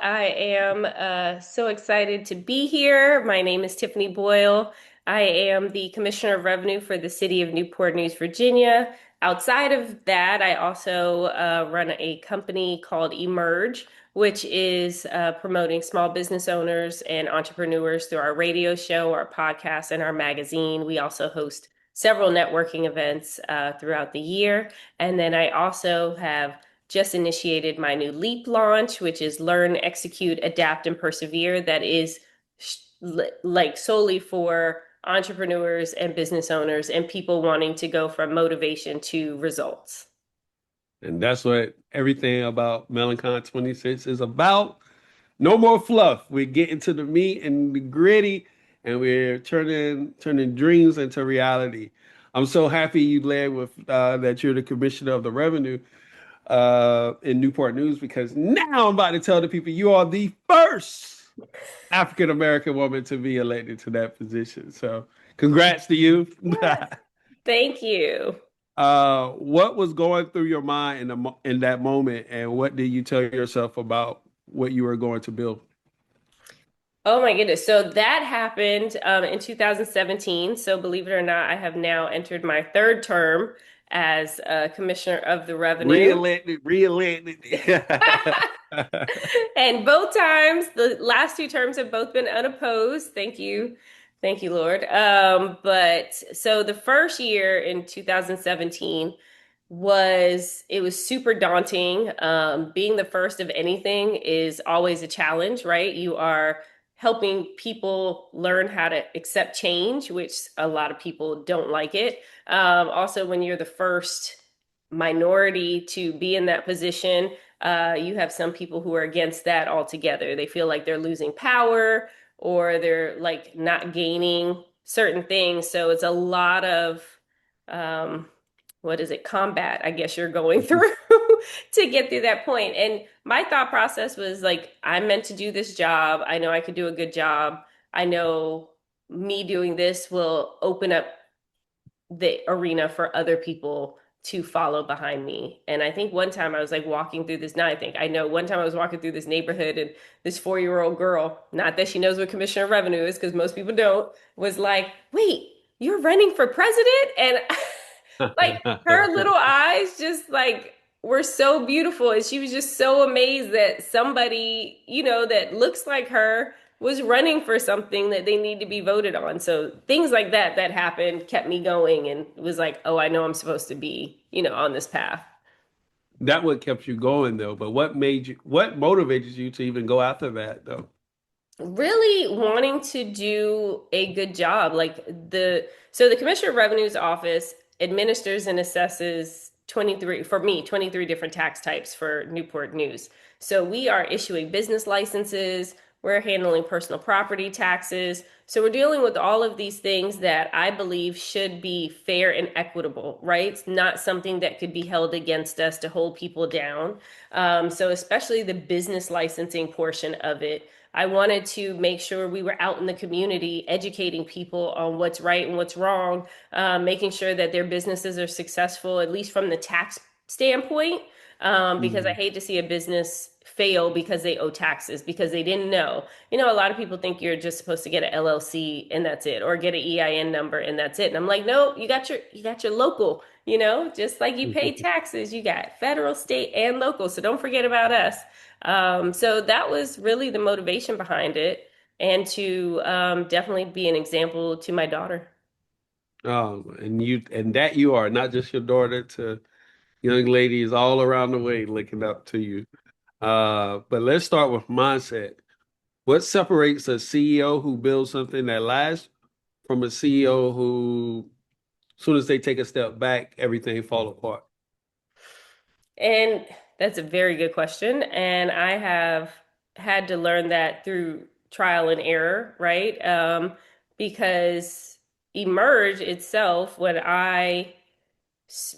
I am so excited to be here. My name is Tiffany Boyle. I am the Commissioner of Revenue for the City of Newport News, Virginia. Outside of that, I also run a company called Emerge, which is promoting small business owners and entrepreneurs through our radio show, our podcast, and our magazine. We also host several networking events throughout the year. And then I also have just initiated my new LEAP launch, which is Learn, Execute, Adapt, and Persevere. That is like solely for entrepreneurs and business owners and people wanting to go from motivation to results. And that's what everything about Melanincon 26 is about. No more fluff. We're getting to the meat and the gritty, and we're turning dreams into reality. I'm so happy you led with that you're the commissioner of the revenue in Newport News because now I'm about to tell the people you are the first African American woman to be elected to that position. So, congrats to you. Yes. Thank you. What was going through your mind in that moment, and what did you tell yourself about what you were going to build? Oh my goodness. So that happened in 2017. So believe it or not, I have now entered my third term as Commissioner of the Revenue. Reelected, reelected. And both times, the last two terms have both been unopposed. Thank you. Thank you, Lord. But so the first year in 2017 it was super daunting. Being the first of anything is always a challenge, right? You are helping people learn how to accept change, which a lot of people don't like it. Also, when you're the first minority to be in that position, you have some people who are against that altogether. They feel like they're losing power or they're like not gaining certain things. So it's a lot of um, what is it, combat, I guess you're going through to get through that point. And my thought process was like, I'm meant to do this job. I know I could do a good job. I know me doing this will open up the arena for other people to follow behind me. And I think one time I was like walking through this, now I think I know one time I was walking through this neighborhood and this 4-year-old girl, not that she knows what Commissioner of Revenue is, because most people don't, was like, wait, you're running for president? And like her little eyes just like were so beautiful. And she was just so amazed that somebody, that looks like her was running for something that they need to be voted on. So things like that happened kept me going and was like, oh, I know I'm supposed to be, on this path. That what kept you going though, but what motivated you to even go after that though? Really wanting to do a good job. So the Commissioner of Revenue's office administers and assesses 23, for me, 23 different tax types for Newport News. So we are issuing business licenses, we're handling personal property taxes. So we're dealing with all of these things that I believe should be fair and equitable, right? It's not something that could be held against us to hold people down. So especially the business licensing portion of it, I wanted to make sure we were out in the community educating people on what's right and what's wrong, making sure that their businesses are successful, at least from the tax standpoint, because I Mhm. hate to see a business fail because they owe taxes because they didn't know. A lot of people think you're just supposed to get an LLC and that's it, or get an EIN number and that's it. And I'm like, no, you got your local. Just like you pay taxes, you got federal, state, and local. So don't forget about us. So that was really the motivation behind it, and to definitely be an example to my daughter. And that you are not just your daughter to young ladies all around the way looking up to you. But let's start with mindset. What separates a CEO who builds something that lasts from a CEO who, as soon as they take a step back, everything fall apart? And that's a very good question. And I have had to learn that through trial and error, right? Because Emerge itself, when I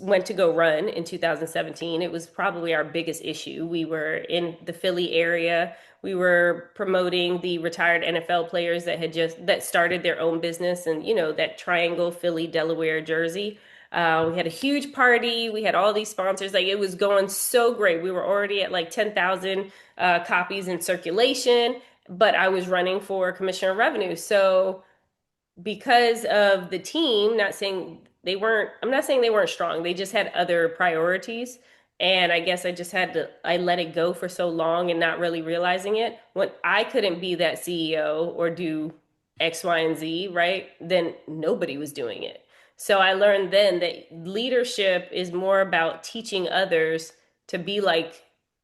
went to go run in 2017, it was probably our biggest issue. We were in the Philly area. We were promoting the retired NFL players that started their own business, and that triangle Philly, Delaware, Jersey. We had a huge party. We had all these sponsors. Like it was going so great. We were already at like 10,000 copies in circulation, but I was running for commissioner of revenue. So because of the team, not saying they weren't, I'm not saying they weren't strong. They just had other priorities. And I guess I just had to, I let it go for so long and not really realizing it. When I couldn't be that CEO or do X, Y, and Z, right? Then nobody was doing it. So I learned then that leadership is more about teaching others to be like,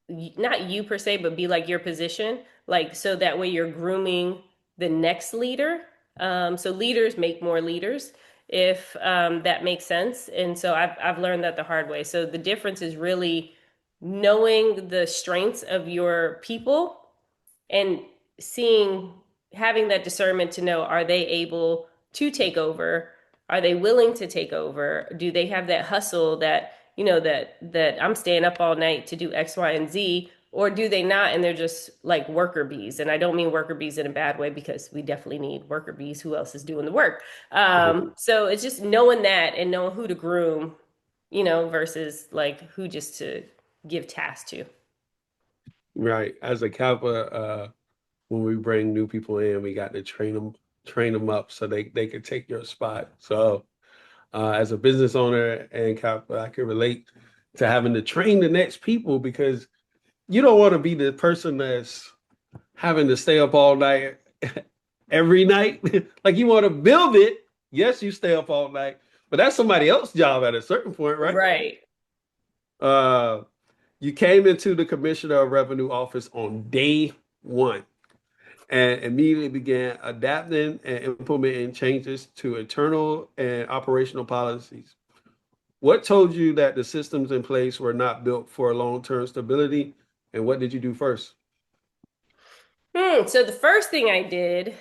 not you per se, but be like your position. Like, so that way you're grooming the next leader. So leaders make more leaders, if that makes sense. And so I've learned that the hard way. So the difference is really knowing the strengths of your people and seeing, having that discernment to know, are they able to take over? Are they willing to take over? Do they have that hustle that, that I'm staying up all night to do X, Y, and Z? Or do they not? And they're just like worker bees. And I don't mean worker bees in a bad way, because we definitely need worker bees. Who else is doing the work? So it's just knowing that and knowing who to groom, versus like who just to give tasks to. Right. As a Kappa, when we bring new people in, we got to train them up so they can take your spot. So, as a business owner and Kappa, I can relate to having to train the next people because you don't want to be the person that's having to stay up all night every night. Like you want to build it. Yes, you stay up all night, but that's somebody else's job at a certain point, right? Right. Uh, you came into the Commissioner of Revenue office on day one and immediately began adapting and implementing changes to internal and operational policies. What told you that the systems in place were not built for long-term stability, and what did you do first? So the first thing I did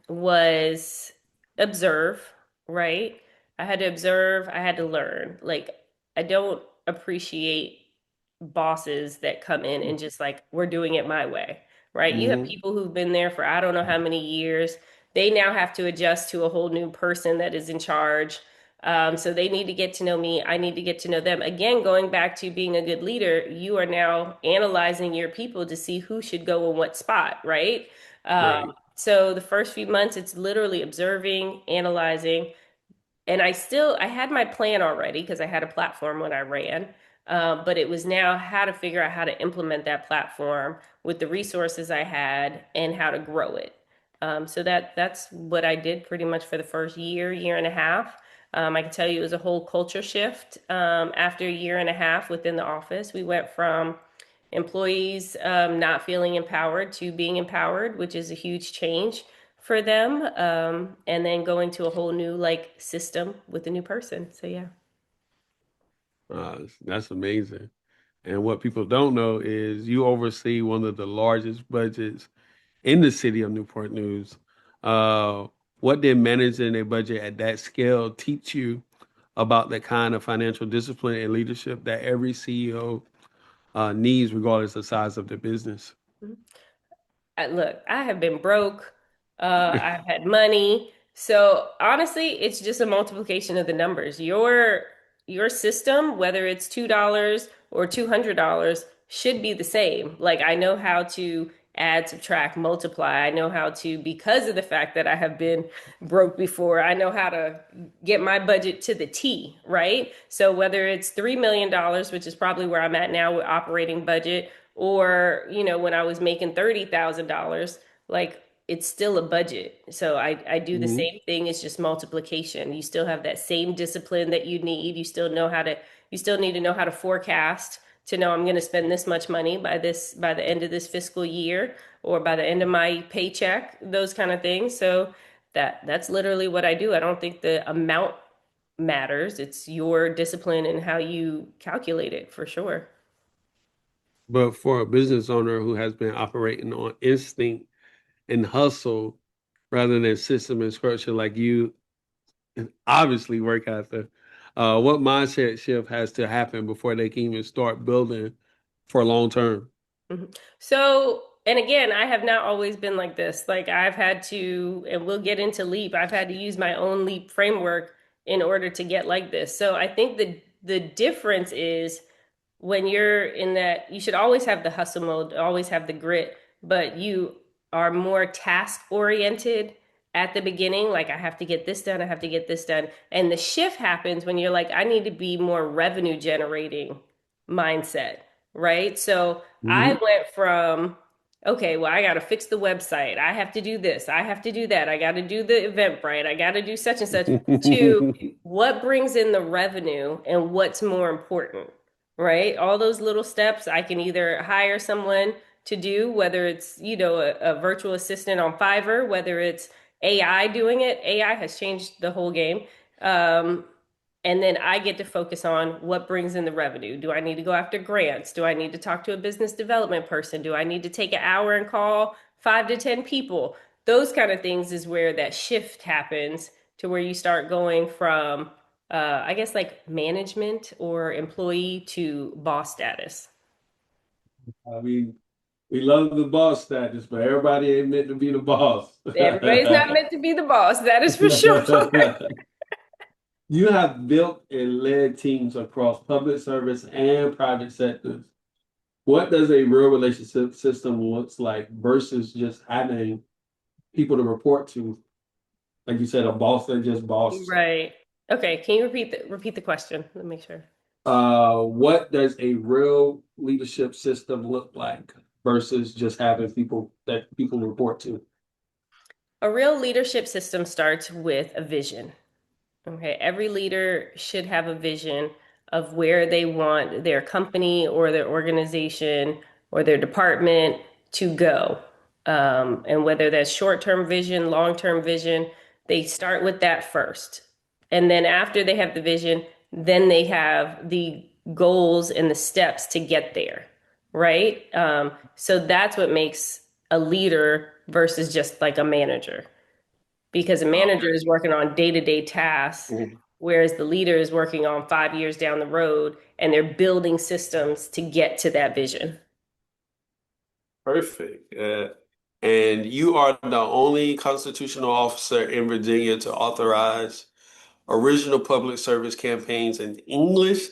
was observe, right? I had to observe, I had to learn. Like, I don't appreciate bosses that come in and just like, we're doing it my way, right? You have Hmm. people who've been there for I don't know how many years. They now have to adjust to a whole new person that is in charge. So they need to get to know me. I need to get to know them. Again, going back to being a good leader, you are now analyzing your people to see who should go in what spot, right? Right. So the first few months, it's literally observing, analyzing, and I had my plan already because I had a platform when I ran. But it was now how to figure out how to implement that platform with the resources I had and how to grow it. So that's what I did pretty much for the first year and a half. I can tell you it was a whole culture shift. After a year and a half within the office, we went from employees not feeling empowered to being empowered, which is a huge change for them. And then going to a whole new like system with a new person. So yeah. That's amazing. And what people don't know is you oversee one of the largest budgets in the city of Newport News. Uh, what did managing a budget at that scale teach you about the kind of financial discipline and leadership that every CEO needs, regardless of the size of the business? Look, I have been broke. I've had money. So honestly, it's just a multiplication of the numbers. Your system, whether it's $2 or $200, should be the same. Like I know how to add, subtract, multiply. I know how to, because of the fact that I have been broke before, I know how to get my budget to the T, right? So whether it's $3 million, which is probably where I'm at now with operating budget, or when I was making $30,000, like it's still a budget. So I do the Mhm. same thing. It's just multiplication. You still have that same discipline that you need. You still need to know how to forecast to know I'm going to spend this much money by the end of this fiscal year or by the end of my paycheck, those kind of things. So that's literally what I do. I don't think the amount matters. It's your discipline and how you calculate it for sure. But for a business owner who has been operating on instinct and hustle rather than system and structure like you, and obviously work ethic, what mindset shift has to happen before they can even start building for long term? Mhm. So, and again, I have not always been like this. Like I've had to, and we'll get into LEAP, I've had to use my own LEAP framework in order to get like this. So I think the difference is when you're in that, you should always have the hustle mode, always have the grit, but you are more task oriented at the beginning. Like, I have to get this done, I have to get this done. And the shift happens when you're like, I need to be more revenue generating mindset, right? So I Hmm. went from, okay, well, I got to fix the website. I have to do this. I have to do that. I got to do the Eventbrite. I got to do such and such. To what brings in the revenue and what's more important, right? All those little steps, I can either hire someone to do, whether it's, a virtual assistant on Fiverr, whether it's AI doing it. AI has changed the whole game. Um, and then I get to focus on what brings in the revenue. Do I need to go after grants? Do I need to talk to a business development person? Do I need to take an hour and call 5 to 10 people? Those kind of things is where that shift happens to where you start going from, I guess, like management or employee to boss status. I mean, we love the boss status, but everybody ain't meant to be the boss. Everybody's not meant to be the boss, that is for sure. You have built and led teams across public service and private sectors. What does a real relationship system looks like versus just having people to report to? Like you said, a boss that just boss. Right. Okay, can you repeat the question? Let me make sure. What does a real leadership system look like versus just having people that people report to? A real leadership system starts with a vision. Okay, every leader should have a vision of where they want their company or their organization or their department to go. And whether that's short-term vision, long-term vision, they start with that first. And then after they have the vision, then they have the goals and the steps to get there, right? So that's what makes a leader versus just like a manager, because a manager is working on day-to-day tasks, Mhm. whereas the leader is working on 5 years down the road and they're building systems to get to that vision. Perfect. And you are the only constitutional officer in Virginia to authorize original public service campaigns in English,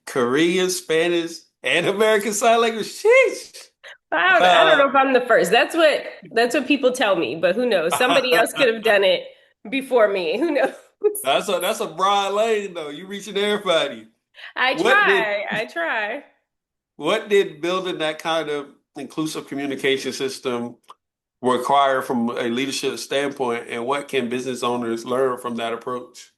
Korean, Spanish, and American Sign Language. Sheesh. I don't know Uh, if I'm the first. That's what people tell me, but who knows? Somebody else could have done it before me. Who knows? that's a broad lane though. You reaching everybody. I What did try. I try. what did building that kind of inclusive communication system require from a leadership standpoint, and what can business owners learn from that approach?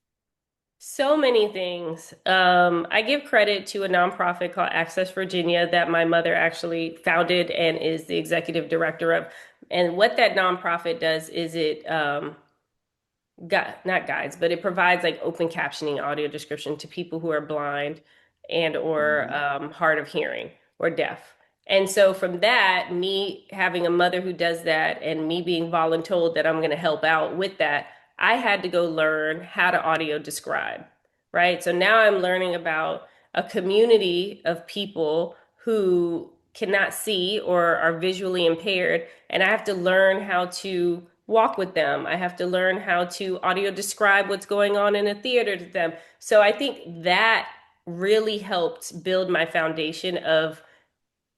So many things. I give credit to a nonprofit called Access Virginia that my mother actually founded and is the executive director of. And what that nonprofit does is it not guides, but it provides like open captioning audio description to people who are blind and or Mhm. hard of hearing or deaf. And so from that, me having a mother who does that and me being voluntold that I'm going to help out with that, I had to go learn how to audio describe, right? So now I'm learning about a community of people who cannot see or are visually impaired, and I have to learn how to walk with them. I have to learn how to audio describe what's going on in a theater to them. So I think that really helped build my foundation of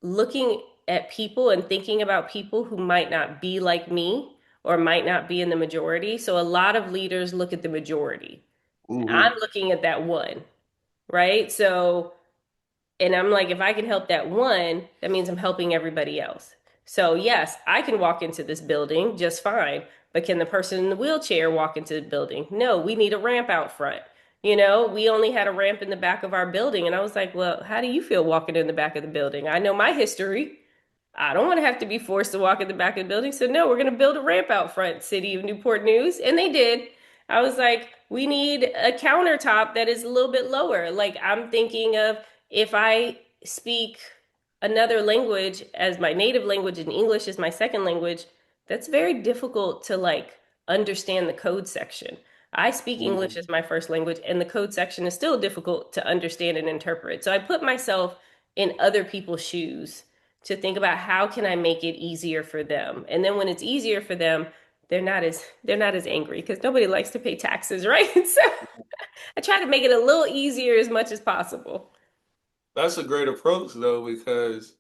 looking at people and thinking about people who might not be like me or might not be in the majority. So a lot of leaders look at the majority. I'm Mhm. looking at that one, right? So, and I'm like, if I can help that one, that means I'm helping everybody else. So, yes, I can walk into this building just fine, but can the person in the wheelchair walk into the building? No, we need a ramp out front. We only had a ramp in the back of our building. And I was like, well, how do you feel walking in the back of the building? I know my history. I don't want to have to be forced to walk in the back of the building. So no, we're going to build a ramp out front, City of Newport News. And they did. I was like, we need a countertop that is a little bit lower. Like, I'm thinking of, if I speak another language as my native language and English is my second language, that's very difficult to like understand the code section. I speak English Mhm. as my first language, and the code section is still difficult to understand and interpret. So I put myself in other people's shoes to think about how can I make it easier for them. And then when it's easier for them, they're not as angry because nobody likes to pay taxes, right? So I try to make it a little easier as much as possible. That's a great approach though, because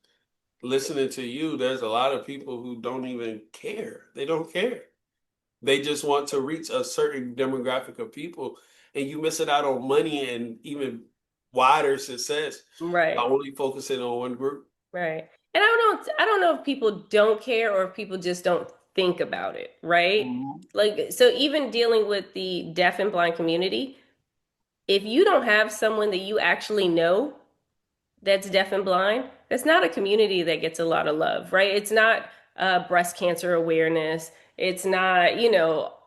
listening to you, there's a lot of people who don't even care. They don't care. They just want to reach a certain demographic of people, and you missing out on money and even wider success by Right. only focusing on one group. Right. And I don't know if people don't care or if people just don't think about it, right? Mhm. Like so even dealing with the deaf and blind community, if you don't have someone that you actually know that's deaf and blind, that's not a community that gets a lot of love, right? It's not breast cancer awareness. It's not,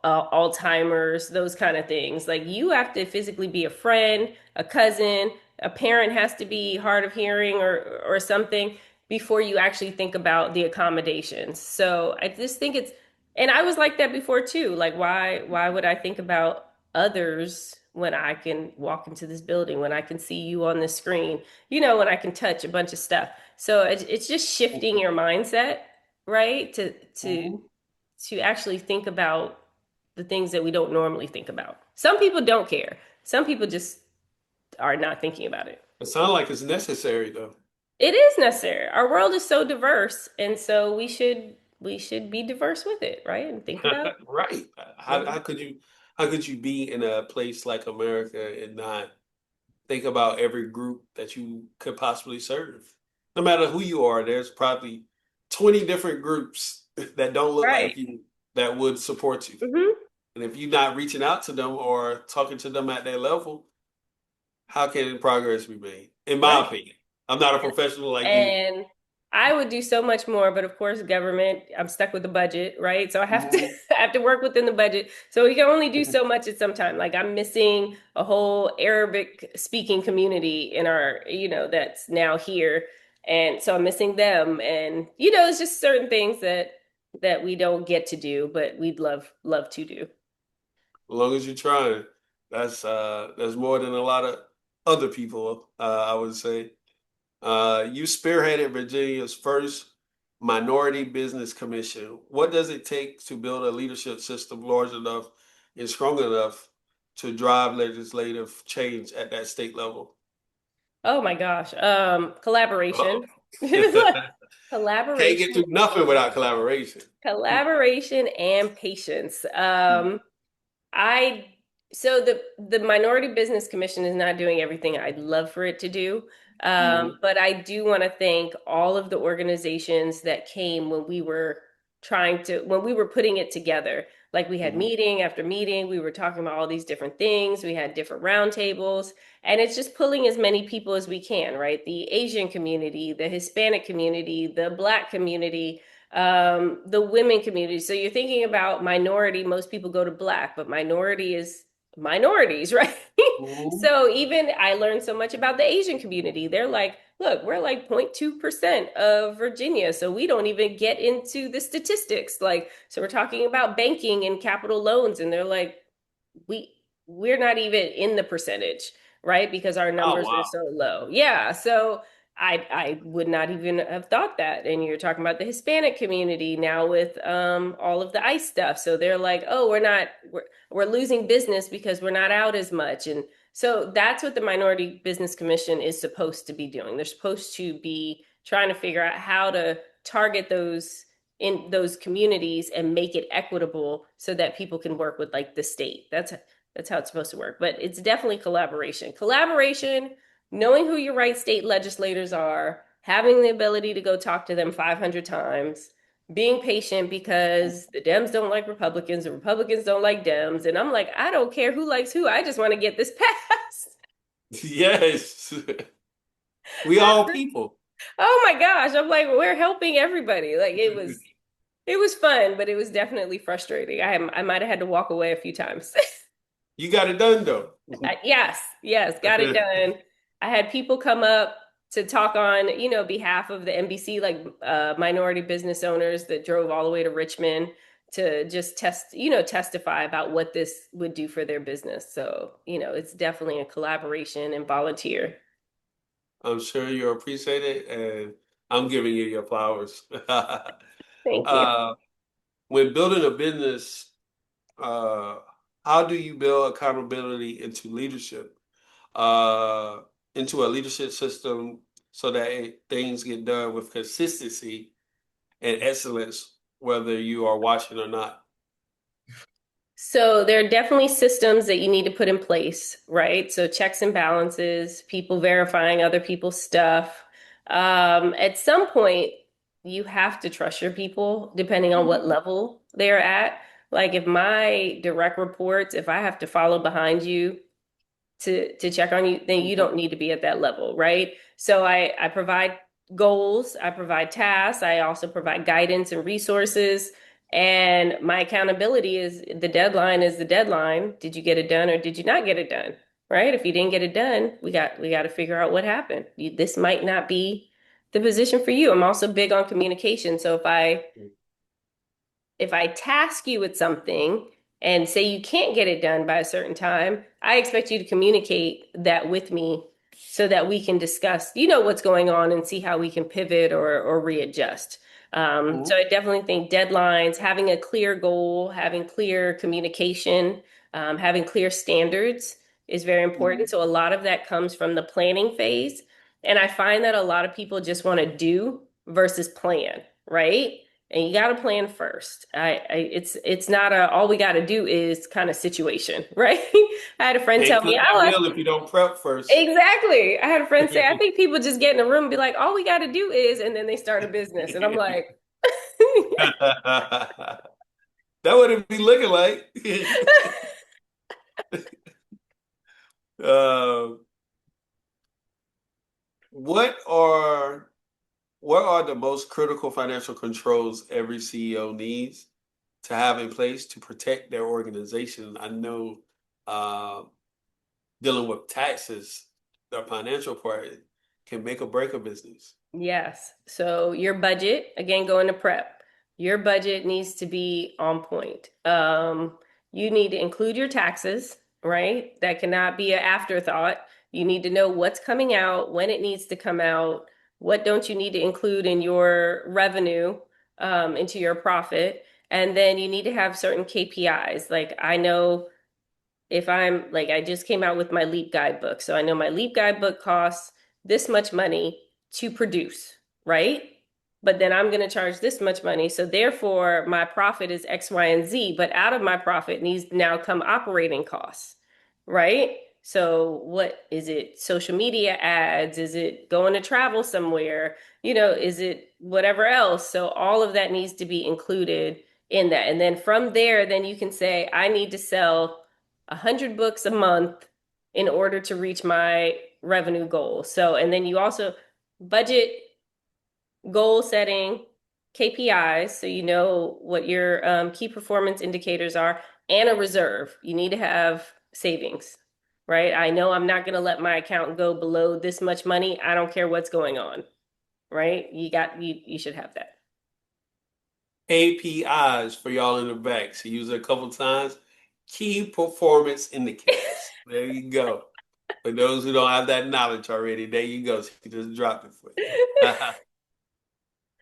Alzheimer's, those kind of things. Like you have to physically be a friend, a cousin, a parent has to be hard of hearing or something before you actually think about the accommodations. So I just think it's, and I was like that before too. Like why would I think about others when I can walk into this building, when I can see you on the screen? When I can touch a bunch of stuff. So it's just shifting your mindset, right? Mhm. To actually think about the things that we don't normally think about. Some people don't care. Some people just are not thinking about it. It sounds like it's necessary though. It is necessary. Our world is so diverse, and so we should be diverse with it, right? And think about Right. what How could you be in a place like America and not think about every group that you could possibly serve? No matter who you are, there's probably 20 different groups that don't look right. like you that would support you. Hmm. And if you're not reaching out to them or talking to them at their level, how can progress be made? In my Right. opinion, I'm not a professional like you. And I would do so much more, but of course, government, I'm stuck with the budget, right? So I have to Mhm. I have to work within the budget. So we can only do so much at some time. Like I'm missing a whole Arabic speaking community in our, that's now here. And so I'm missing them. And it's just certain things that we don't get to do, but we'd love to do. As long as you're trying, that's more than a lot of other people. I would say. You spearheaded Virginia's first minority business commission. What does it take to build a leadership system large enough and strong enough to drive legislative change at that state level? Oh my gosh. Uh-oh. Collaboration. Can't get Collaboration through nothing without collaboration. Collaboration and patience. I so the Minority Business Commission is not doing everything I'd love for it to do. Mhm. But I do want to thank all of the organizations that came when we were putting it together. Like we had Mhm. meeting after meeting, we were talking about all these different things. We had different roundtables, and it's just pulling as many people as we can, right? The Asian community, the Hispanic community, the Black community, the women community. So you're thinking about minority, most people go to Black, but minority is minorities, right? Mhm. So even I learned so much about the Asian community. They're like, look, we're like 0.2% of Virginia, so we don't even get into the statistics. Like, so we're talking about banking and capital loans, and they're like, we we're not even in the percentage, right? Because our Oh numbers are wow. so low. Yeah, so I would not even have thought that. And you're talking about the Hispanic community now with all of the ICE stuff. So they're like, oh, we're losing business because we're not out as much. And so that's what the Minority Business Commission is supposed to be doing. They're supposed to be trying to figure out how to target those in those communities and make it equitable so that people can work with like the state. That's how it's supposed to work. But it's definitely collaboration. Collaboration, knowing who your right state legislators are, having the ability to go talk to them 500 times, being patient because the Dems don't like Republicans, the Republicans don't like Dems. And I'm like, I don't care who likes who. I just want to get this passed. Yes. We all people. Oh my gosh. I'm like, we're helping everybody. Like it was fun, but it was definitely frustrating. I might have had to walk away a few times. You got it done though. Yes, yes, got it done. I had people come up to talk on, behalf of the NBC, like minority business owners that drove all the way to Richmond to just testify about what this would do for their business. So, it's definitely a collaboration and volunteer. I'm sure you appreciate it, and I'm giving you your flowers. Thank you. Uh, when building a business, uh, how do you build accountability uh, into a leadership system so that things get done with consistency and excellence, whether you are watching or not? So there are definitely systems that you need to put in place, right? So checks and balances, people verifying other people's stuff. At some point, you have to trust your people, depending on what level they're at. Like if my direct reports, if I have to follow behind you to check on you, then you don't need to be at that level, right? So I provide goals, I provide tasks, I also provide guidance and resources. And my accountability is the deadline. Did you get it done or did you not get it done? Right? If you didn't get it done, we got to figure out what happened. This might not be the position for you. I'm also big on communication. So if I task you with something and say you can't get it done by a certain time, I expect you to communicate that with me so that we can discuss, what's going on and see how we can pivot or readjust. So Mhm. I definitely think deadlines, having a clear goal, having clear communication, having clear standards is very important. So a lot of that comes from the planning phase. And I find that a lot of people just want to do versus plan, right? And you got to plan first. It's not a all we got to do is kind of situation, right? I had a friend Can't tell me, click "Oh, that hill if you don't prep first. exactly." I had a friend say, "I think people just get in a room and be like, all we got to do is," and then they start a business, and I'm like, That would it be looking like. Uh, what are what are the most critical financial controls every CEO needs to have in place to protect their organization? I know uh, dealing with taxes, the financial part can make or break a business. Yes. So your budget, again, going to prep, your budget needs to be on point. You need to include your taxes, right? That cannot be an afterthought. You need to know what's coming out, when it needs to come out, what don't you need to include in your revenue, into your profit. And then you need to have certain KPIs. Like I know if I'm like, I just came out with my Leap guidebook. So I know my Leap guidebook costs this much money to produce, right? But then I'm going to charge this much money. So therefore, my profit is X, Y, and Z. But out of my profit needs to now come operating costs, right? So what is it? Social media ads? Is it going to travel somewhere? Is it whatever else? So all of that needs to be included in that. And then from there, then you can say, I need to sell 100 books a month in order to reach my revenue goal. So, and then you also budget, goal setting, KPIs, so you know what your key performance indicators are, and a reserve. You need to have savings, right? I know I'm not going to let my account go below this much money. I don't care what's going on, right? You should have that. APIs for y'all in the back. She used it a couple times. Key performance indicators. There you go. For those who don't have that knowledge already, there you go. She just dropped it for you.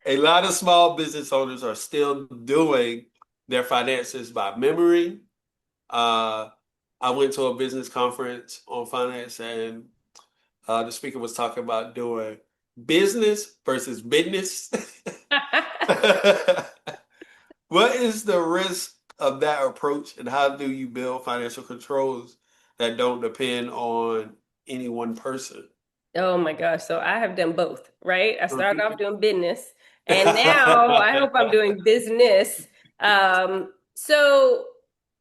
A lot of small business owners are still doing their finances by memory. Uh, I went to a business conference on finance, and the speaker was talking about doing business versus business. What is the risk of that approach, and how do you build financial controls that don't depend on any one person? Oh my gosh. So I have done both, right? I started off doing business and now I hope I'm doing business. So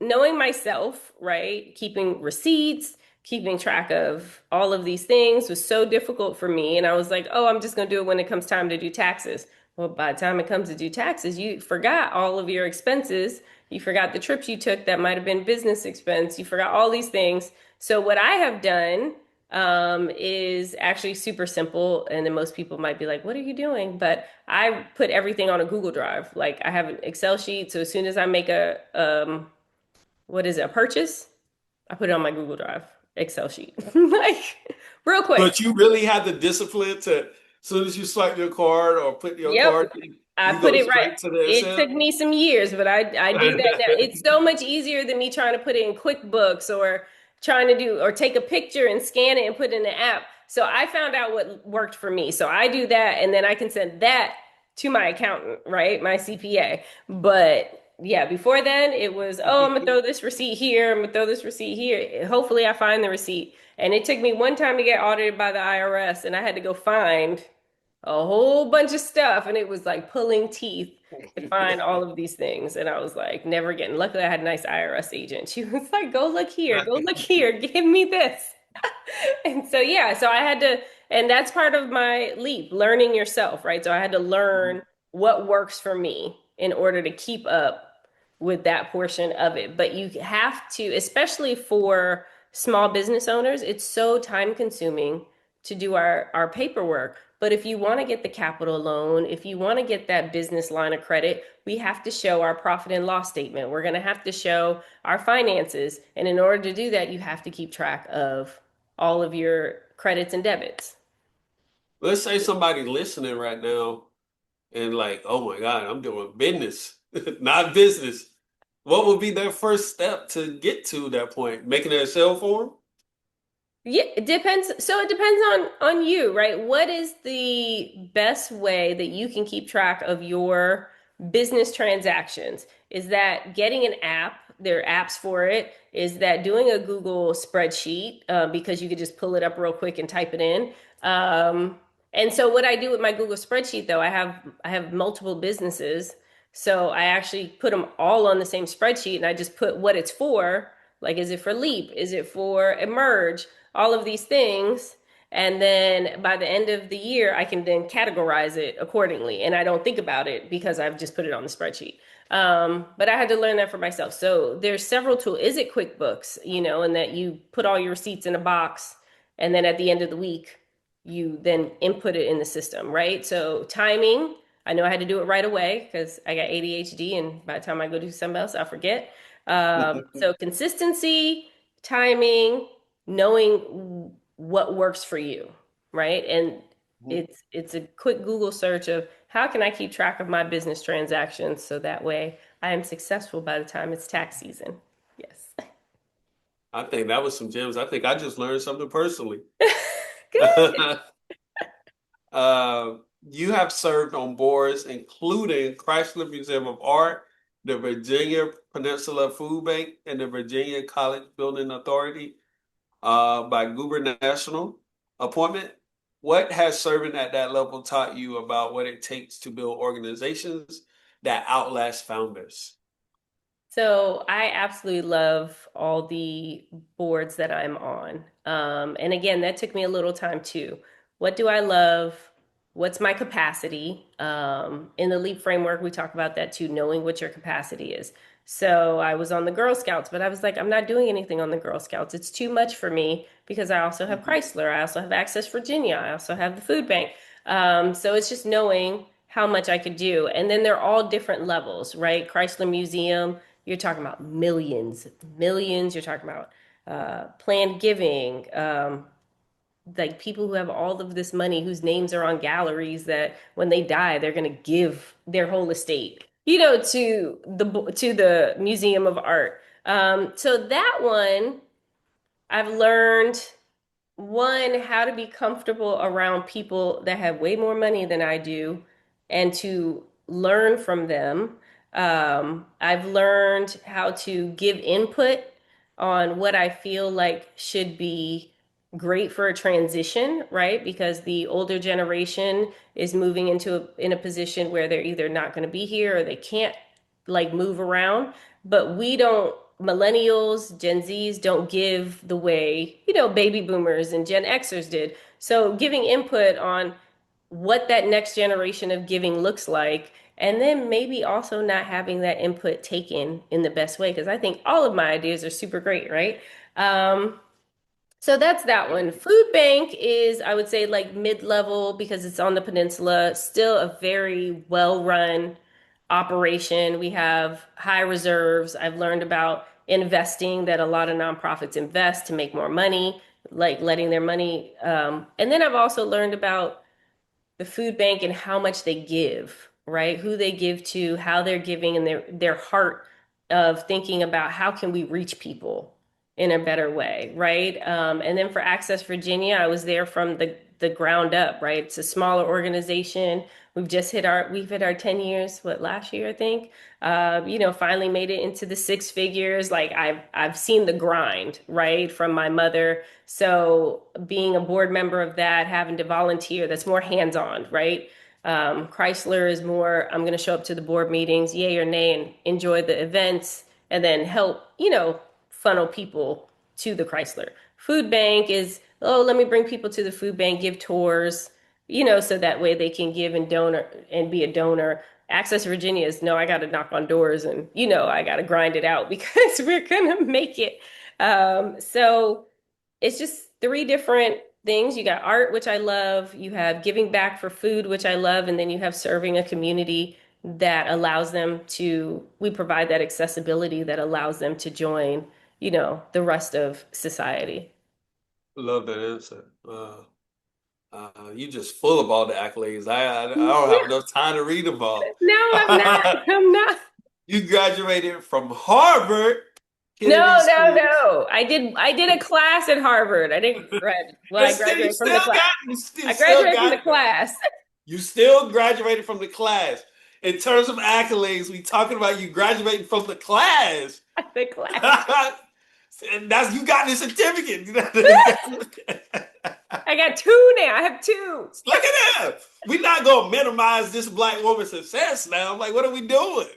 knowing myself, right? Keeping receipts, keeping track of all of these things was so difficult for me. And I was like, oh, I'm just going to do it when it comes time to do taxes. Well, by the time it comes to do taxes, you forgot all of your expenses. You forgot the trips you took that might have been business expense. You forgot all these things. So what I have done is actually super simple. And then most people might be like, what are you doing? But I put everything on a Google Drive. Like I have an Excel sheet. So as soon as I make a purchase, I put it on my Google Drive Excel sheet. Like real quick. But you really have the discipline to, as soon as you swipe your card or put your Yep. card. I You put go it right. straight to the It took Excel? me some years, but I do that now. It's so much easier than me trying to put it in QuickBooks or trying to do or take a picture and scan it and put it in the app. So I found out what worked for me. So I do that and then I can send that to my accountant, right? My CPA. But yeah, before then it was, oh, I'm gonna throw this receipt here, I'm gonna throw this receipt here. Hopefully I find the receipt. And it took me one time to get audited by the IRS and I had to go find a whole bunch of stuff and it was like pulling teeth to find all of these things and I was like never getting. Luckily I had a nice IRS agent. She was like, go look here, give me this. And so yeah, so I had to, and that's part of my leap, learning yourself, right? So I had to learn what works for me in order to keep up with that portion of it. But you have to, especially for small business owners, it's so time consuming to do our paperwork. But if you want to get the capital loan, if you want to get that business line of credit, we have to show our profit and loss statement. We're going to have to show our finances. And in order to do that, you have to keep track of all of your credits and debits. Let's say somebody listening right now and like, oh my God, I'm doing business, not business. What would be their first step to get to that point? Making an Excel form? Yeah, it depends. So it depends on you, right? What is the best way that you can keep track of your business transactions? Is that getting an app? There are apps for it. Is that doing a Google spreadsheet because you could just pull it up real quick and type it in? And so what I do with my Google spreadsheet, though, I have multiple businesses, so I actually put them all on the same spreadsheet, and I just put what it's for. Like, is it for Leap? Is it for Emerge? All of these things. And then by the end of the year, I can then categorize it accordingly. And I don't think about it because I've just put it on the spreadsheet. But I had to learn that for myself. So there's several tools. Is it QuickBooks, and that you put all your receipts in a box and then at the end of the week, you then input it in the system, right? So timing, I know I had to do it right away because I got ADHD and by the time I go do something else, I'll forget. So consistency, timing, knowing what works for you, right? And it's a quick Google search of how can I keep track of my business transactions so that way I am successful by the time it's tax season. Yes. I think that was some gems. I think I just learned something personally. Good. Uh, you have served on boards including Chrysler Museum of Art, the Virginia Peninsula Food Bank, and the Virginia College Building Authority by gubernatorial appointment. What has serving at that level taught you about what it takes to build organizations that outlast founders? So I absolutely love all the boards that I'm on. And again, that took me a little time too. What do I love? What's my capacity? In the LEAP framework, we talk about that too, knowing what your capacity is. So I was on the Girl Scouts, but I was like, I'm not doing anything on the Girl Scouts. It's too much for me because I also have Chrysler. I also have Access Virginia. I also have the food bank. So it's just knowing how much I could do. And then they're all different levels, right? Chrysler Museum, you're talking about millions, millions. You're talking about planned giving, like people who have all of this money whose names are on galleries that when they die, they're going to give their whole estate, to the Museum of Art. So that one, I've learned one, how to be comfortable around people that have way more money than I do and to learn from them. I've learned how to give input on what I feel like should be great for a transition, right? Because the older generation is moving in a position where they're either not going to be here or they can't like move around, but we don't, millennials, Gen Zs don't give the way, baby boomers and Gen Xers did. So giving input on what that next generation of giving looks like, and then maybe also not having that input taken in the best way, because I think all of my ideas are super great, right? So that's that one. Food bank is, I would say, like mid-level because it's on the peninsula. Still a very well-run operation. We have high reserves. I've learned about investing that a lot of nonprofits invest to make more money, like letting their money. And then I've also learned about the food bank and how much they give. right? Who they give to, how they're giving, and their heart of thinking about how can we reach people in a better way, right? And then for Access Virginia, I was there from the ground up, right? It's a smaller organization. We've hit our 10 years, what, last year, I think. Finally made it into the six figures. Like I've seen the grind, right, from my mother. So being a board member of that, having to volunteer, that's more hands-on, right? Chrysler is more, I'm going to show up to the board meetings, yay or nay, and enjoy the events, and then help, funnel people to the Chrysler. Food bank is, oh, let me bring people to the food bank, give tours, so that way they can give and donor and be a donor. Access Virginia is, no, I got to knock on doors and, I got to grind it out because we're going to make it. So it's just three different things. You got art, which I love. You have giving back for food, which I love. And then you have serving a community that allows them to, we provide that accessibility that allows them to join, the rest of society. Love that answer. You just full of all the accolades. I don't have No, enough time to read them all. I'm not. I'm not. You graduated from Harvard, Kennedy No, no, School, no. I did a class at Harvard. I didn't grad. Well, but I still, graduated from the class. you I still graduated from got the class. you still graduated from the class. In terms of accolades, we talking about you graduating from the class. The class. And that's you got this certificate. I got two now. I have two. Look at that. We're not gonna minimize this black woman's success now. I'm like, what are we doing?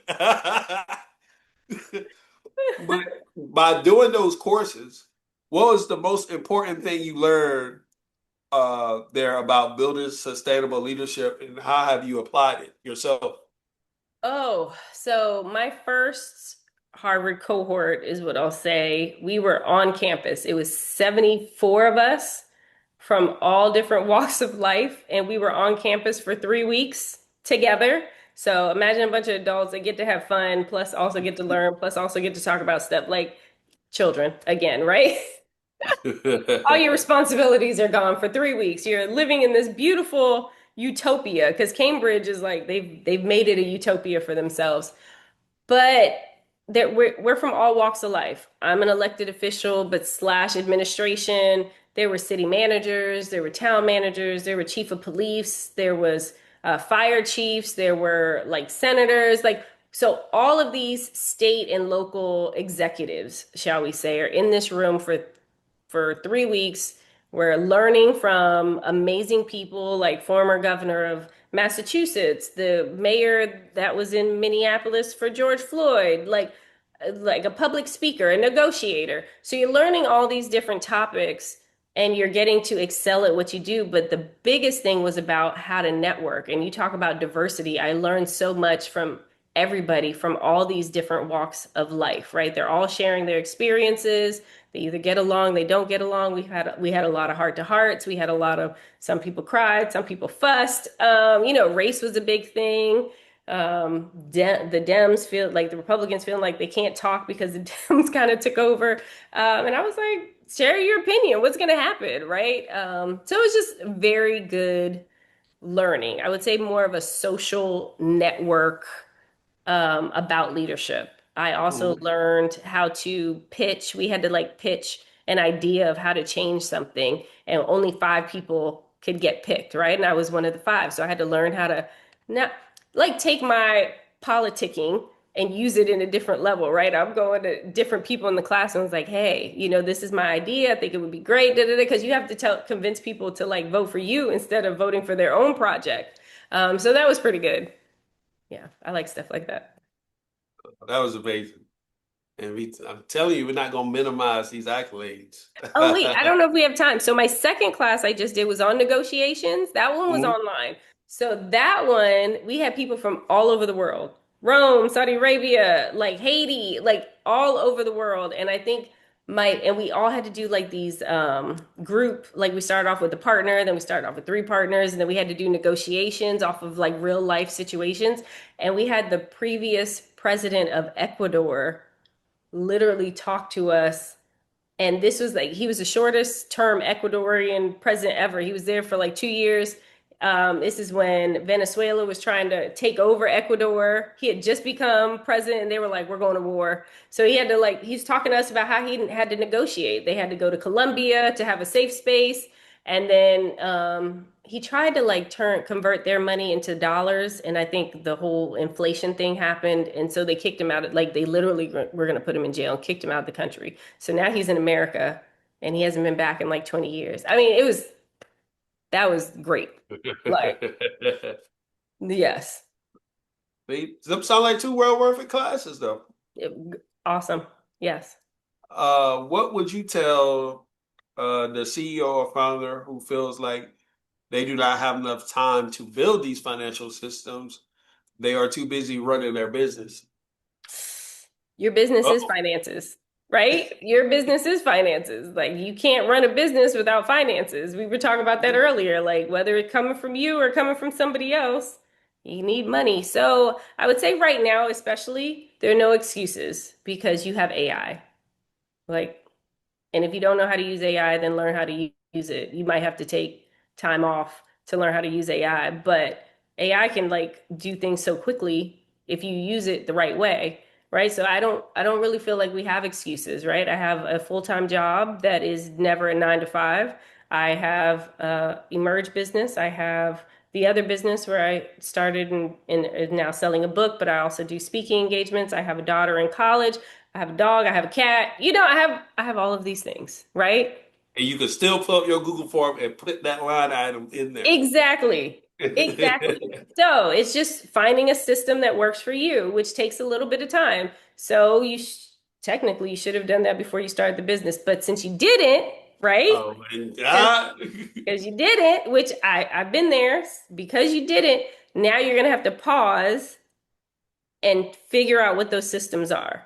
But by doing those courses, what was the most important thing you learned there about building sustainable leadership, and how have you applied it yourself? Oh, so my first Harvard cohort is what I'll say. We were on campus. It was 74 of us from all different walks of life, and we were on campus for 3 weeks together. So imagine a bunch of adults that get to have fun, plus also get to learn, plus also get to talk about stuff like children again, right? All your responsibilities are gone for 3 weeks. You're living in this beautiful utopia because Cambridge is like they've made it a utopia for themselves. But that we're from all walks of life. I'm an elected official, but slash administration. There were city managers, there were town managers, there were chief of police, there was fire chiefs, there were like senators, like so all of these state and local executives, shall we say, are in this room for 3 weeks. We're learning from amazing people like former governor of Massachusetts, the mayor that was in Minneapolis for George Floyd, like a public speaker, a negotiator. So you're learning all these different topics and you're getting to excel at what you do. But the biggest thing was about how to network. And you talk about diversity. I learned so much from everybody from all these different walks of life, right? They're all sharing their experiences. They either get along, they don't get along. We had a lot of heart to hearts. We had a lot of some people cried, some people fussed. Race was a big thing. The Dems feel like the Republicans feeling like they can't talk because the Dems kind of took over. And I was like, share your opinion. What's going to happen, right? So it was just very good learning. I would say more of a social network about leadership. I also Mhm. learned how to pitch. We had to like pitch an idea of how to change something, and only five people could get picked, right? And I was one of the five. So I had to learn how to not like take my politicking and use it in a different level, right? I'm going to different people in the class and was like, hey, this is my idea. I think it would be great, because you have to convince people to like vote for you instead of voting for their own project. So that was pretty good. Yeah, I like stuff like that. That was amazing. And I'm telling you, we're not going to minimize these accolades. Oh, wait, I don't know if we have time. So my second class I just did was on negotiations. That one was Mhm. online. So that one, we had people from all over the world. Rome, Saudi Arabia, like Haiti, like all over the world. And I think and we all had to do like these group, like we started off with a partner, then we started off with three partners, and then we had to do negotiations off of like real life situations. And we had the previous president of Ecuador literally talk to us, and this was like, he was the shortest term Ecuadorian president ever. He was there for like 2 years. This is when Venezuela was trying to take over Ecuador. He had just become president, and they were like, "We're going to war." So he had to he's talking to us about how he had to negotiate. They had to go to Colombia to have a safe space, and then he tried to convert their money into dollars, and I think the whole inflation thing happened, and so they kicked him out. They literally were going to put him in jail and kicked him out of the country. So now he's in America, and he hasn't been back in like 20 years. I mean, that was great. Like, yes. Them sound like two well worth of classes, though. Awesome. Yes. What would you tell the CEO or founder who feels like they do not have enough time to build these financial systems? They are too busy running their business. Your business is Oh. finances, right? Your business is finances. Like you can't run a business without finances. We were talking about that earlier, like whether it's coming from you or coming from somebody else, you need money. So I would say right now, especially, there are no excuses because you have AI. Like, and if you don't know how to use AI, then learn how to use it. You might have to take time off to learn how to use AI, but AI can do things so quickly if you use it the right way, right? So I don't really feel like we have excuses, right? I have a full-time job that is never a 9 to 5. I have Emerge business. I have the other business where I started and is now selling a book, but I also do speaking engagements. I have a daughter in college. I have a dog, I have a cat. I have all of these things, right? And you can still pull up your Google form and put that line item in there. Exactly. Exactly. So it's just finding a system that works for you, which takes a little bit of time. So technically you should have done that before you started the business, but since you didn't, right? Oh my Because God. because you didn't, which I've been there, because you didn't, now you're gonna have to pause and figure out what those systems are.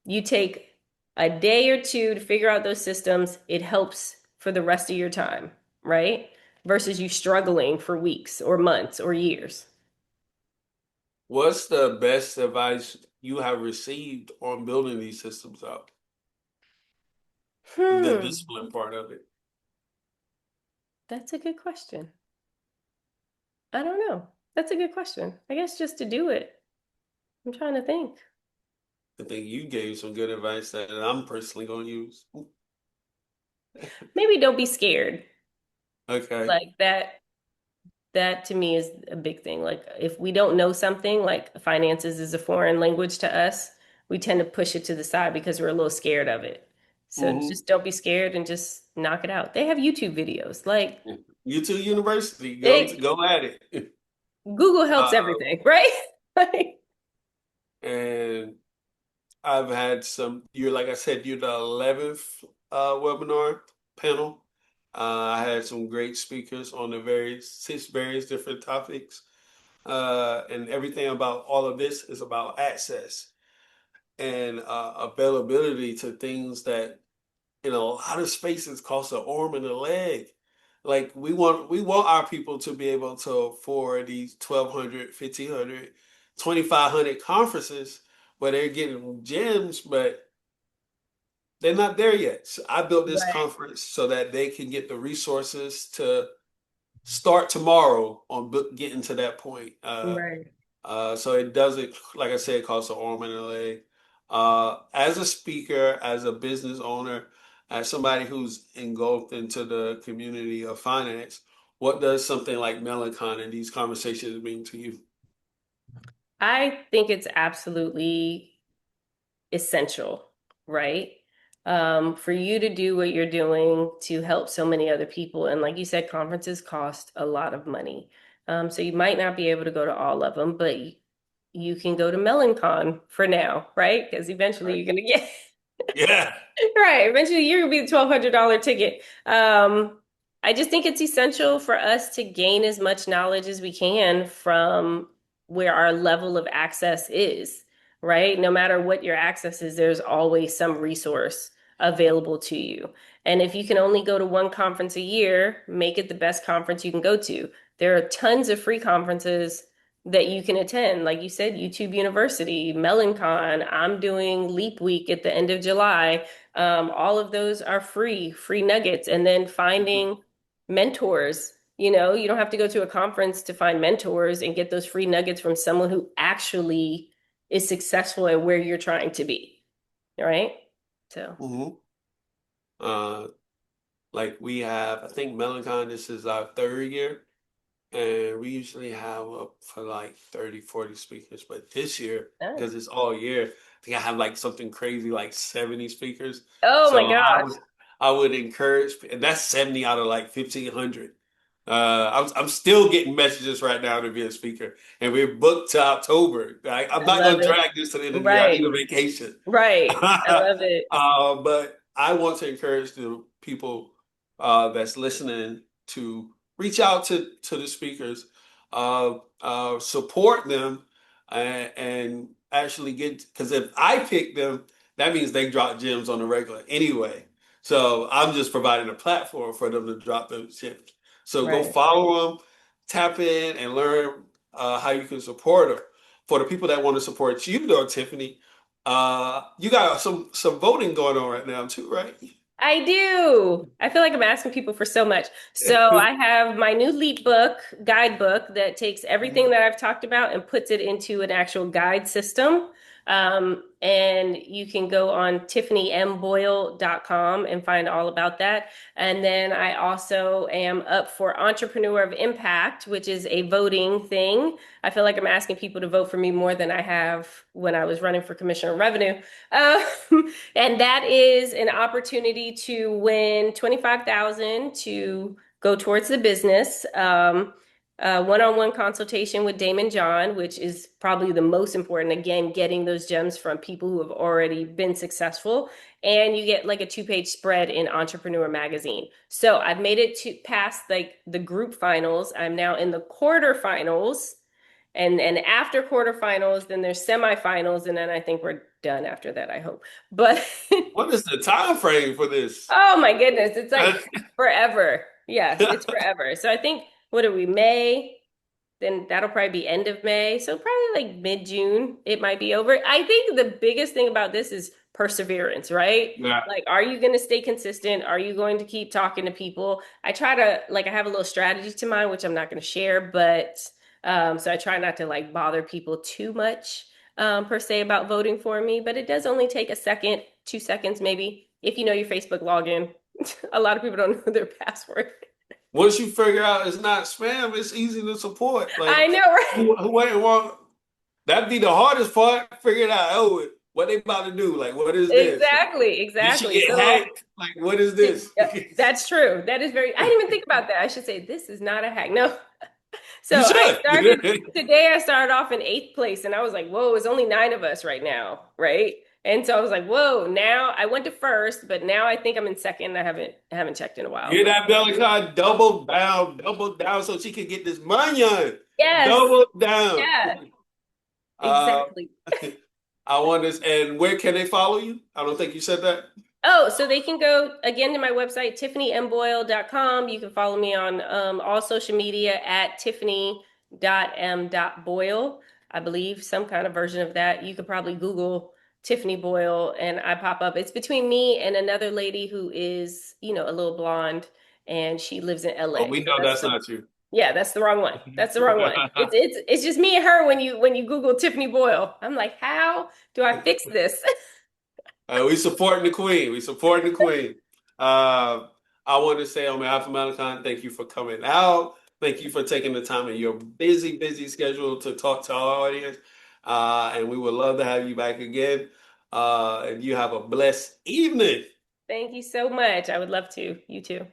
You take a day or two to figure out those systems, it helps for the rest of your time, right? Versus you struggling for weeks or months or years. What's the best advice you have received on building these systems up? The Hmm, discipline part of it. that's a good question. I don't know. That's a good question. I guess just to do it. I'm trying to think. I think you gave some good advice that I'm personally going to use. Maybe don't be scared. Okay. Like that to me is a big thing. Like if we don't know something, like finances is a foreign language to us, we tend to push it to the side because we're a little scared of it. So Hmm. just don't be scared and just knock it out. They have YouTube videos. Like You to university, it go at it. Google helps Uh, everything, right? Like, and I've had some. You're like I said, you're the 11th webinar panel. I had some great speakers on the various different topics, and everything about all of this is about access and availability to things that in a lot of spaces cost an arm and a leg. Like we want our people to be able to afford these 1,200, 1,500, 2,500 conferences where they're getting gems, but they're not there yet. So I built this right, conference so that they can get the resources to start tomorrow on getting to that point. right. So it doesn't, like I said, cost an arm and a leg. As a speaker, as a business owner, as somebody who's engulfed into the community of finance, what does something like Melancon and these conversations mean to you? I think it's absolutely essential, right? For you to do what you're doing to help so many other people. And like you said, conferences cost a lot of money. So you might not be able to go to all of them, but you can go to Melancon for now, right? Because eventually Right. you're going to get Yeah. right. Eventually, you're gonna be the $1,200 ticket. I just think it's essential for us to gain as much knowledge as we can from where our level of access is, right? No matter what your access is, there's always some resource available to you. And if you can only go to one conference a year, make it the best conference you can go to. There are tons of free conferences that you can attend. Like you said, YouTube University, Melancon. I'm doing Leap Week at the end of July. All of those are free nuggets. And then Mhm. finding mentors, You don't have to go to a conference to find mentors and get those free nuggets from someone who actually is successful at where you're trying to be. Right? So, Hmm. Uh, like we have, I think Melancon, this is our third year, and we usually have up for like 30, 40 speakers. But this year, because nice. it's all year, I think I have like something crazy like 70 speakers. Oh my So gosh. I would encourage, and that's 70 out of like 1,500. I'm still getting messages right now to be a speaker, and we're booked to October. I'm I not love gonna it. drag this to the end of the year. I need Right. a vacation. Right. I love it. But I want to encourage the people that's listening to reach out to the speakers, support them, and actually get, because if I pick them, that means they drop gems on the regular anyway. So I'm just providing a platform for them to drop those gems. So go Right. follow them, tap in, and learn how you can support them. For the people that want to support you, though, Tiffany, you got some voting going on right now too, right? I do. I feel like I'm asking people for so much. So I have my new Leap book, guidebook that takes everything that I've talked about and puts it into an actual guide system. And you can go on tiffanyboyle.com and find all about that. And then I also am up for Entrepreneur of Impact, which is a voting thing. I feel like I'm asking people to vote for me more than I have when I was running for Commissioner of Revenue. Um, and that is an opportunity to win 25,000 to go towards the business. One-on-one consultation with Damon John, which is probably the most important. Again, getting those gems from people who have already been successful. And you get like a two-page spread in Entrepreneur Magazine. So I've made it to past like the group finals. I'm now in the quarterfinals. And after quarterfinals, then there's semifinals, and then I think we're done after that, I hope. But What is the time frame for this? oh my goodness, it's like forever. Yes, it's forever. So I think what are we, May? Then that'll probably be end of May. So probably like mid-June, it might be over. I think the biggest thing about this is perseverance, right? Yeah. Like, are you going to stay consistent? Are you going to keep talking to people? I try to, like, I have a little strategy to mine, which I'm not going to share, but so I try not to like bother people too much per se about voting for me, but it does only take a second, 2 seconds maybe, if you know your Facebook login. A lot of people don't know their password. Once you figure out it's not spam, it's easy to support. I Like know, right? who wouldn't want that'd be the hardest part, figure it out. Oh, what they about to do? Like, what is this? Exactly, Did she exactly. get So hacked? Like, what is this? that's true. That is very, I didn't even think about that. I should say, this is not a hack. No. So You I should. started today, I started off in eighth place, and I was like, whoa, it's only nine of us right now, right? And so I was like, whoa, now I went to first, but now I think I'm in second. I haven't checked in a while, Hear but that, Bellicon? Double down so she can get this money on. yes, Double down. yeah, Uh, exactly. I want this. And where can they follow you? I don't think you said that. Oh, so they can go again to my website, tiffanyboyle.com. You can follow me on all social media at tiffany.m.boyle. I believe some kind of version of that. You could probably Google Tiffany Boyle and I pop up. It's between me and another lady who is, a little blonde and she lives in Oh, LA. we So know that's that's the not you. yeah, that's the wrong one. That's the wrong one. It's just me and her when you Google Tiffany Boyle. I'm like, how do I fix this? We supporting the queen. We supporting the queen. Uh, I want to say on behalf of Melanincon, thank you for coming out. Thank you for taking the time in your busy, busy schedule to talk to our audience. And we would love to have you back again. And you have a blessed evening. Thank you so much. I would love to. You too.